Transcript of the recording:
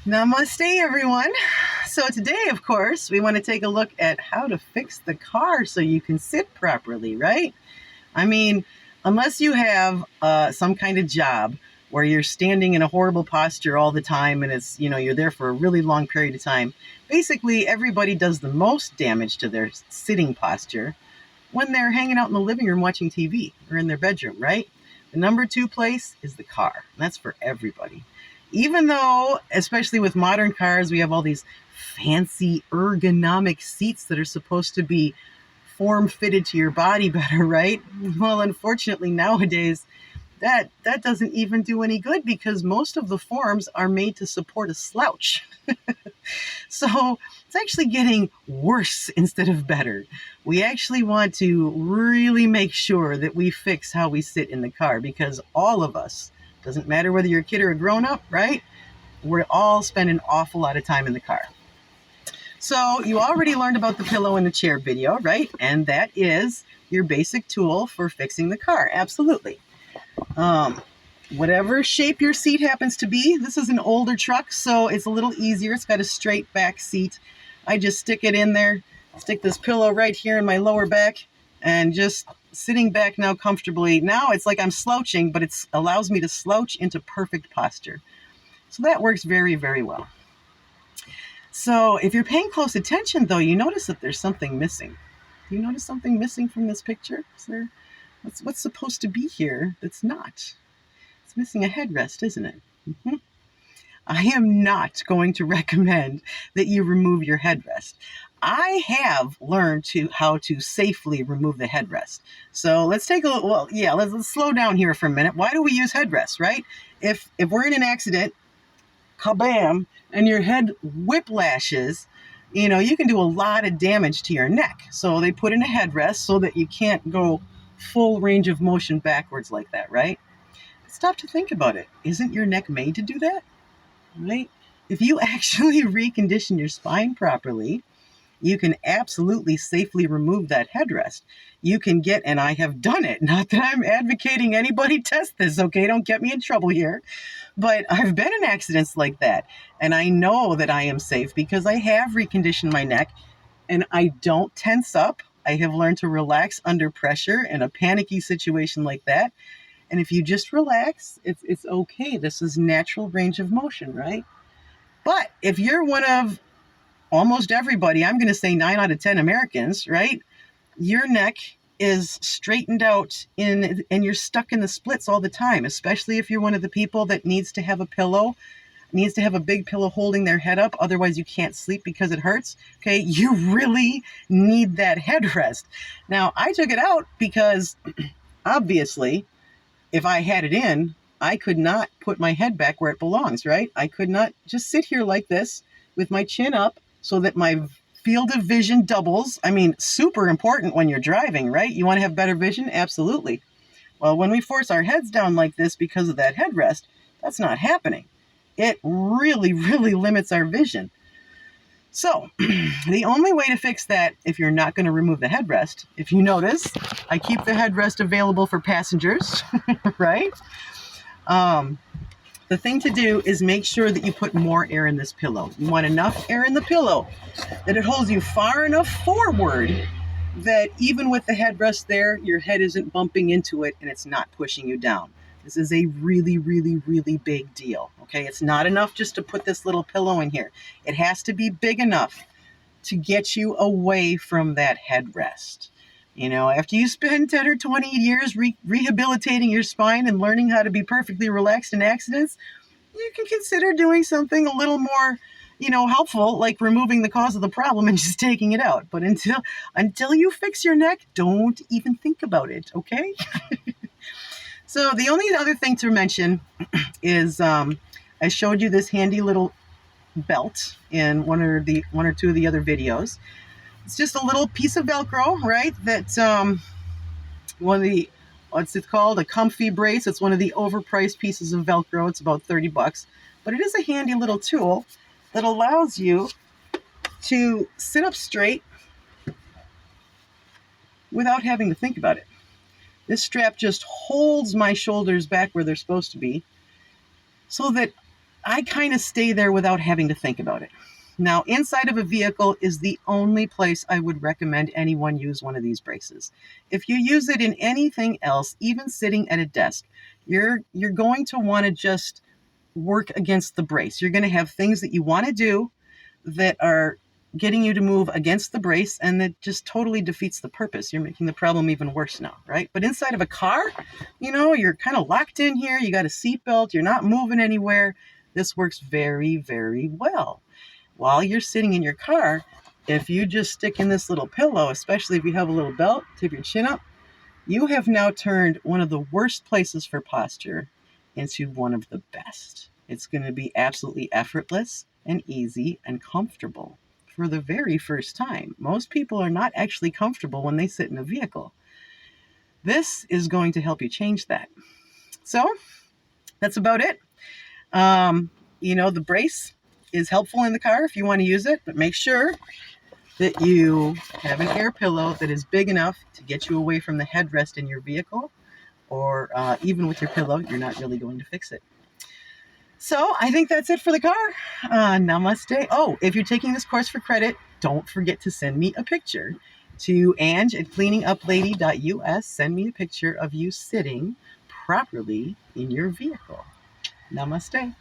Namaste, everyone. So today, of course, we want to take a look at how to fix the car so you can sit properly, right? I mean, unless you have some kind of job where you're standing in a horrible posture all the time and you're there for a really long period of time, basically everybody does the most damage to their sitting posture when they're hanging out in the living room watching TV or in their bedroom, right? The number two place is the car. And that's for everybody. Even though, especially with modern cars, we have all these fancy ergonomic seats that are supposed to be form fitted to your body better, right? Well, unfortunately, nowadays, that doesn't even do any good because most of the forms are made to support a slouch. So it's actually getting worse instead of better. We actually want to really make sure that we fix how we sit in the car because all of us, doesn't matter whether you're a kid or a grown up, right? We're all spending an awful lot of time in the car. So you already learned about the pillow in the chair video, right? And that is your basic tool for fixing the car. Absolutely. Whatever shape your seat happens to be, this is an older truck, so it's a little easier. It's got a straight back seat. I just stick it in there, stick this pillow right here in my lower back, and just sitting back now comfortably. Now it's like I'm slouching, but it allows me to slouch into perfect posture. So that works very, very well. So if you're paying close attention, though, you notice that there's something missing. Do you notice something missing from this picture? Is there, what's supposed to be here that's not? It's missing a headrest, isn't it? Mm-hmm. I am not going to recommend that you remove your headrest. I have learned how to safely remove the headrest. So let's take a look. Well, yeah, let's slow down here for a minute. Why do we use headrests, right? If we're in an accident, kabam, and your head whiplashes, you can do a lot of damage to your neck. So they put in a headrest so that you can't go full range of motion backwards like that, right? Stop to think about it. Isn't your neck made to do that? Right? If you actually recondition your spine properly, you can absolutely safely remove that headrest. You can get, and I have done it, not that I'm advocating anybody test this, okay? Don't get me in trouble here. But I've been in accidents like that, and I know that I am safe because I have reconditioned my neck, and I don't tense up. I have learned to relax under pressure in a panicky situation like that. And if you just relax, it's okay. This is natural range of motion, right? But if you're one of almost everybody, I'm going to say 9 out of 10 Americans, right? Your neck is straightened out and you're stuck in the splits all the time, especially if you're one of the people that needs to have a pillow, needs to have a big pillow holding their head up. Otherwise, you can't sleep because it hurts. Okay, you really need that headrest. Now, I took it out because obviously, if I had it in, I could not put my head back where it belongs, right? I could not just sit here like this with my chin up so that my field of vision doubles. I mean, super important when you're driving, right? You want to have better vision? Absolutely. Well, when we force our heads down like this because of that headrest, that's not happening. It really, really limits our vision. So the only way to fix that, if you're not going to remove the headrest, if you notice, I keep the headrest available for passengers, right? The thing to do is make sure that you put more air in this pillow. You want enough air in the pillow that it holds you far enough forward that even with the headrest there, your head isn't bumping into it and it's not pushing you down. This is a really, really, really big deal, okay? It's not enough just to put this little pillow in here. It has to be big enough to get you away from that headrest. After you spend 10 or 20 years rehabilitating your spine and learning how to be perfectly relaxed in accidents, you can consider doing something a little more, helpful, like removing the cause of the problem and just taking it out. But until you fix your neck, don't even think about it, okay? So the only other thing to mention is I showed you this handy little belt in one or two of the other videos. It's just a little piece of Velcro, right? That's what's it called? A comfy brace. It's one of the overpriced pieces of Velcro. It's about $30, but it is a handy little tool that allows you to sit up straight without having to think about it. This strap just holds my shoulders back where they're supposed to be so that I kind of stay there without having to think about it. Now, inside of a vehicle is the only place I would recommend anyone use one of these braces. If you use it in anything else, even sitting at a desk, you're going to want to just work against the brace. You're going to have things that you want to do that are getting you to move against the brace, and that just totally defeats the purpose. You're making the problem even worse now, right? But inside of a car, you're kind of locked in here. You got a seatbelt. You're not moving anywhere. This works very, very well. While you're sitting in your car, if you just stick in this little pillow, especially if you have a little belt, tip your chin up, you have now turned one of the worst places for posture into one of the best. It's going to be absolutely effortless and easy and comfortable for the very first time. Most people are not actually comfortable when they sit in a vehicle. This is going to help you change that. So that's about it. The brace is helpful in the car if you want to use it, but make sure that you have an air pillow that is big enough to get you away from the headrest in your vehicle, or even with your pillow, you're not really going to fix it. So I think that's it for the car. Namaste. Oh, if you're taking this course for credit, don't forget to send me a picture to Ange@cleaninguplady.us. Send me a picture of you sitting properly in your vehicle. Namaste.